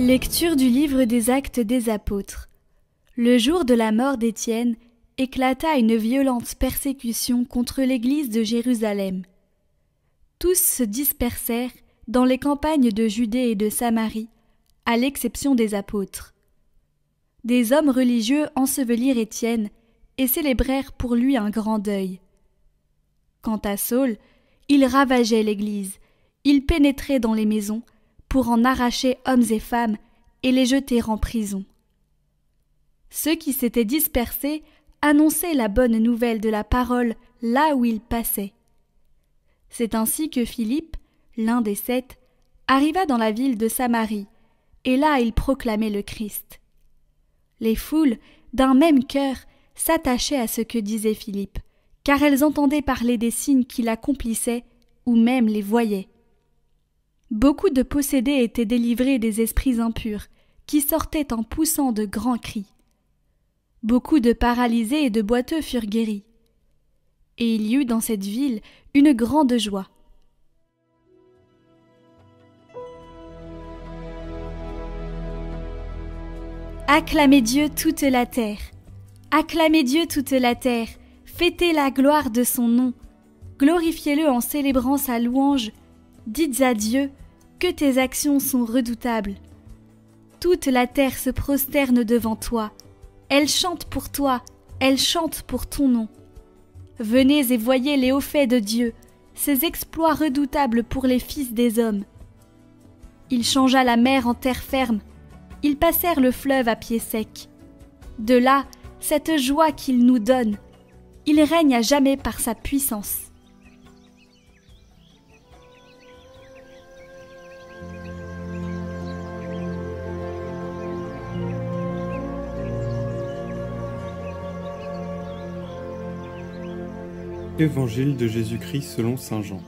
Lecture du livre des Actes des Apôtres. Le jour de la mort d'Étienne, éclata une violente persécution contre l'église de Jérusalem. Tous se dispersèrent dans les campagnes de Judée et de Samarie, à l'exception des apôtres. Des hommes religieux ensevelirent Étienne et célébrèrent pour lui un grand deuil. Quant à Saul, il ravageait l'église, il pénétrait dans les maisons pour en arracher hommes et femmes et les jeter en prison. Ceux qui s'étaient dispersés annonçaient la bonne nouvelle de la parole là où ils passaient. C'est ainsi que Philippe, l'un des 7, arriva dans la ville de Samarie, et là il proclamait le Christ. Les foules, d'un même cœur, s'attachaient à ce que disait Philippe, car elles entendaient parler des signes qu'il accomplissait ou même les voyaient. Beaucoup de possédés étaient délivrés des esprits impurs, qui sortaient en poussant de grands cris. Beaucoup de paralysés et de boiteux furent guéris. Et il y eut dans cette ville une grande joie. Acclamez Dieu toute la terre. Acclamez Dieu toute la terre. Fêtez la gloire de son nom. Glorifiez-le en célébrant sa louange. Dites à Dieu que tes actions sont redoutables. Toute la terre se prosterne devant toi. Elle chante pour toi, elle chante pour ton nom. Venez et voyez les hauts faits de Dieu, ses exploits redoutables pour les fils des hommes. Il changea la mer en terre ferme, ils passèrent le fleuve à pied sec. De là, cette joie qu'il nous donne, il règne à jamais par sa puissance. Évangile de Jésus-Christ selon saint Jean.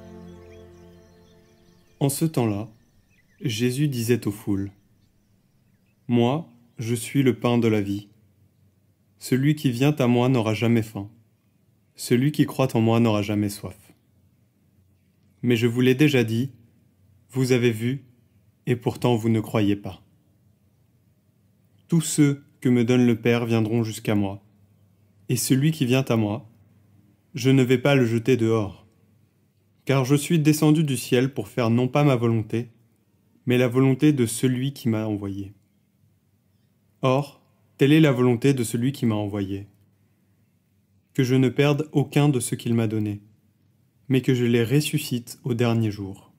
En ce temps-là, Jésus disait aux foules : « Moi, je suis le pain de la vie. Celui qui vient à moi n'aura jamais faim. Celui qui croit en moi n'aura jamais soif. Mais je vous l'ai déjà dit, vous avez vu, et pourtant vous ne croyez pas. Tous ceux que me donne le Père viendront jusqu'à moi, et celui qui vient à moi, je ne vais pas le jeter dehors, car je suis descendu du ciel pour faire non pas ma volonté, mais la volonté de celui qui m'a envoyé. Or, telle est la volonté de celui qui m'a envoyé, que je ne perde aucun de ce qu'il m'a donné, mais que je les ressuscite au dernier jour.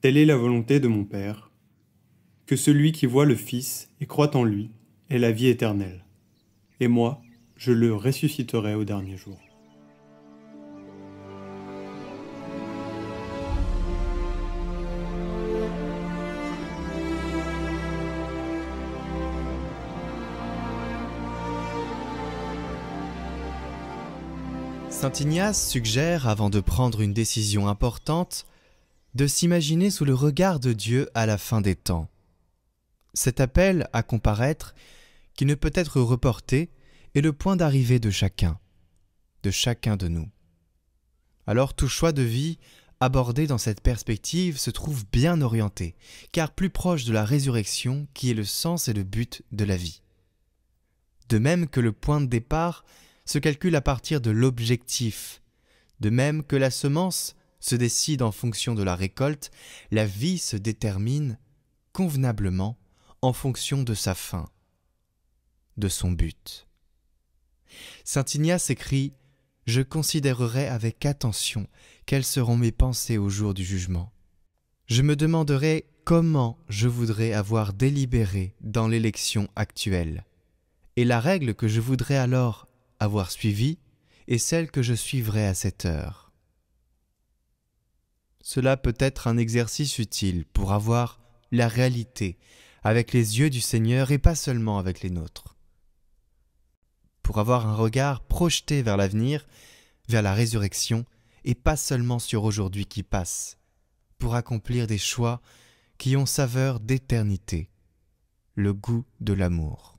Telle est la volonté de mon Père, que celui qui voit le Fils et croit en lui ait la vie éternelle, et moi, je le ressusciterai au dernier jour. Saint Ignace suggère, avant de prendre une décision importante, de s'imaginer sous le regard de Dieu à la fin des temps. Cet appel à comparaître, qui ne peut être reporté, est le point d'arrivée de chacun de nous. Alors tout choix de vie abordé dans cette perspective se trouve bien orienté, car plus proche de la résurrection qui est le sens et le but de la vie. De même que le point de départ se calcule à partir de l'objectif, de même que la semence se décide en fonction de la récolte, la vie se détermine convenablement en fonction de sa fin, de son but. Saint Ignace écrit « Je considérerai avec attention quelles seront mes pensées au jour du jugement. Je me demanderai comment je voudrais avoir délibéré dans l'élection actuelle, et la règle que je voudrais alors avoir suivie est celle que je suivrai à cette heure. » Cela peut être un exercice utile pour avoir la réalité avec les yeux du Seigneur et pas seulement avec les nôtres. Pour avoir un regard projeté vers l'avenir, vers la résurrection, et pas seulement sur aujourd'hui qui passe, pour accomplir des choix qui ont saveur d'éternité, le goût de l'amour.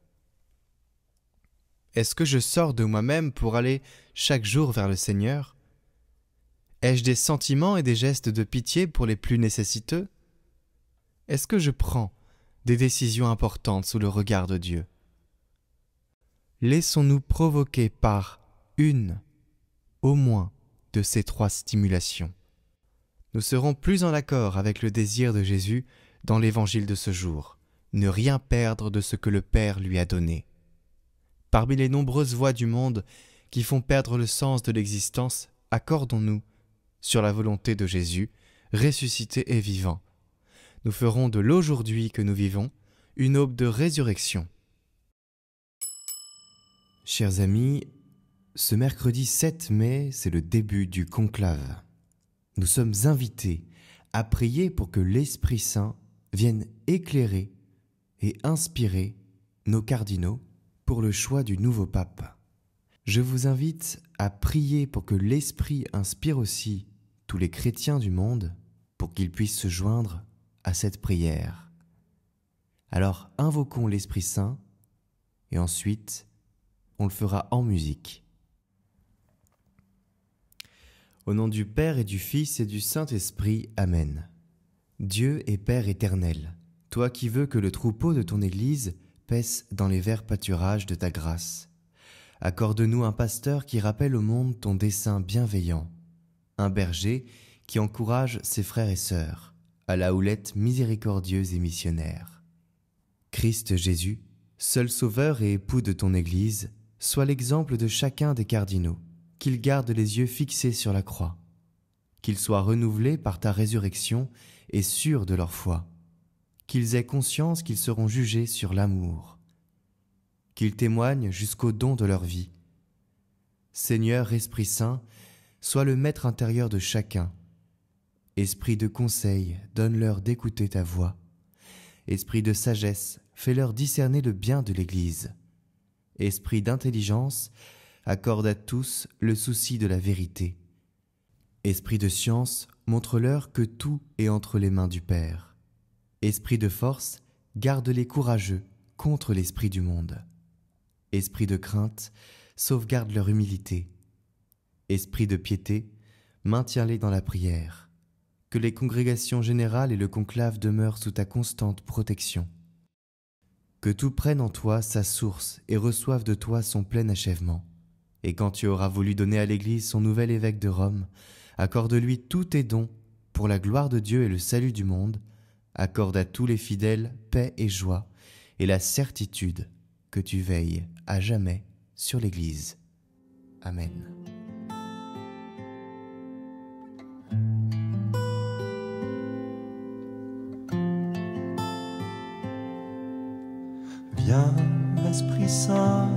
Est-ce que je sors de moi-même pour aller chaque jour vers le Seigneur ? Ai-je des sentiments et des gestes de pitié pour les plus nécessiteux ? Est-ce que je prends des décisions importantes sous le regard de Dieu. Laissons-nous provoquer par une, au moins, de ces 3 stimulations. Nous serons plus en accord avec le désir de Jésus dans l'évangile de ce jour, ne rien perdre de ce que le Père lui a donné. Parmi les nombreuses voies du monde qui font perdre le sens de l'existence, accordons-nous, sur la volonté de Jésus, ressuscité et vivant. Nous ferons de l'aujourd'hui que nous vivons une aube de résurrection. Chers amis, ce mercredi 7 mai, c'est le début du conclave. Nous sommes invités à prier pour que l'Esprit Saint vienne éclairer et inspirer nos cardinaux pour le choix du nouveau pape. Je vous invite à prier pour que l'Esprit inspire aussi tous les chrétiens du monde pour qu'ils puissent se joindre à cette prière. Alors invoquons l'Esprit Saint et ensuite on le fera en musique. Au nom du Père et du Fils et du Saint-Esprit, Amen. Dieu et Père éternel, toi qui veux que le troupeau de ton Église paisse dans les verts pâturages de ta grâce, accorde-nous un pasteur qui rappelle au monde ton dessein bienveillant, un berger qui encourage ses frères et sœurs, à la houlette miséricordieuse et missionnaire. Christ Jésus, seul sauveur et époux de ton Église, sois l'exemple de chacun des cardinaux, qu'ils gardent les yeux fixés sur la croix, qu'ils soient renouvelés par ta résurrection et sûrs de leur foi, qu'ils aient conscience qu'ils seront jugés sur l'amour, qu'ils témoignent jusqu'au don de leur vie. Seigneur Esprit Saint, sois le maître intérieur de chacun. Esprit de conseil, donne-leur d'écouter ta voix. Esprit de sagesse, fais-leur discerner le bien de l'Église. Esprit d'intelligence, accorde à tous le souci de la vérité. Esprit de science, montre-leur que tout est entre les mains du Père. Esprit de force, garde-les courageux contre l'esprit du monde. Esprit de crainte, sauvegarde leur humilité. Esprit de piété, maintiens-les dans la prière. Que les congrégations générales et le conclave demeurent sous ta constante protection. Que tout prenne en toi sa source et reçoive de toi son plein achèvement. Et quand tu auras voulu donner à l'Église son nouvel évêque de Rome, accorde-lui tous tes dons pour la gloire de Dieu et le salut du monde. Accorde à tous les fidèles paix et joie et la certitude que tu veilles à jamais sur l'Église. Amen. Viens, Esprit Saint,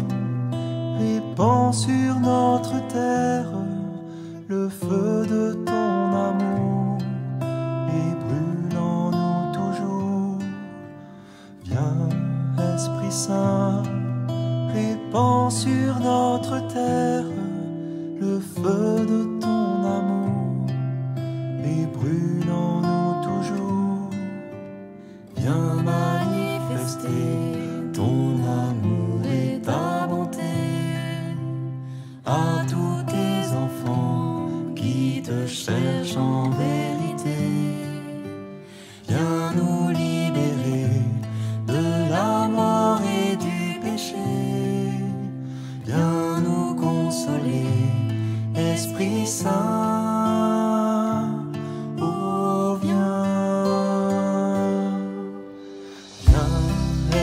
répands sur notre terre le feu de ton amour et brûle en nous toujours. Viens, Esprit Saint, répands sur notre terre le feu de ton amour et brûle en nous toujours. Viens manifester ton amour et ta bonté à tous tes enfants qui te cherchent en vérité. Viens nous libérer de la mort et du péché. Viens nous consoler, Esprit Saint. Oh, viens. Viens,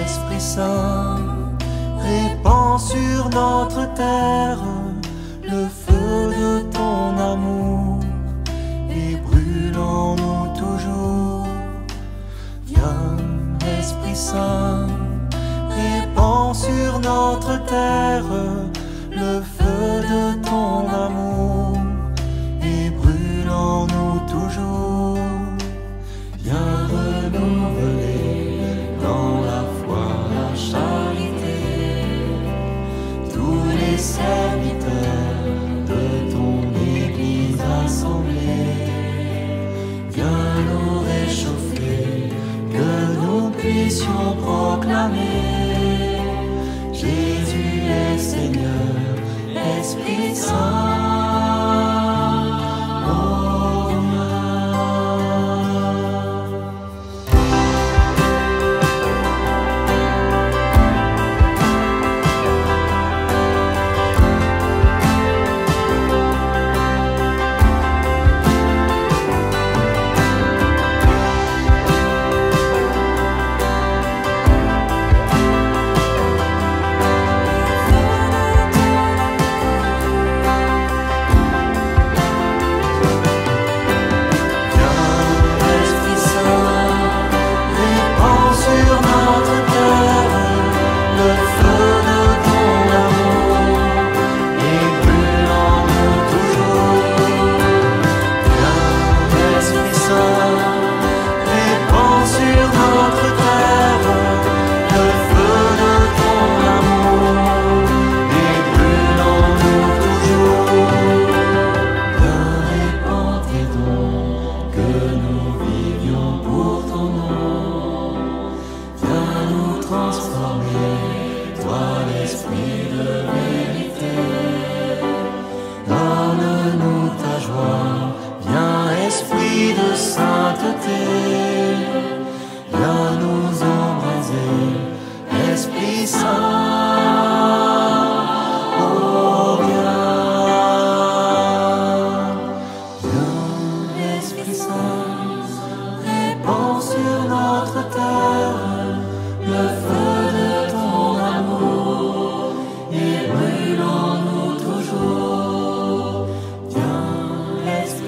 Esprit Saint, répands sur notre terre le feu de ton amour et brûle en nous toujours. Viens, Esprit Saint, répands sur notre terre le feu de ton amour et brûle en nous toujours. Viens renouveler dans la foi, la charité, tous les serviteurs de ton Église assemblée. Viens nous réchauffer, que nous puissions proclamer Jésus est Seigneur, Esprit Saint. Oh, viens.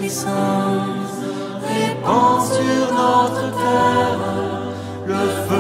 l'Esprit Saint, répand sur notre cœur le feu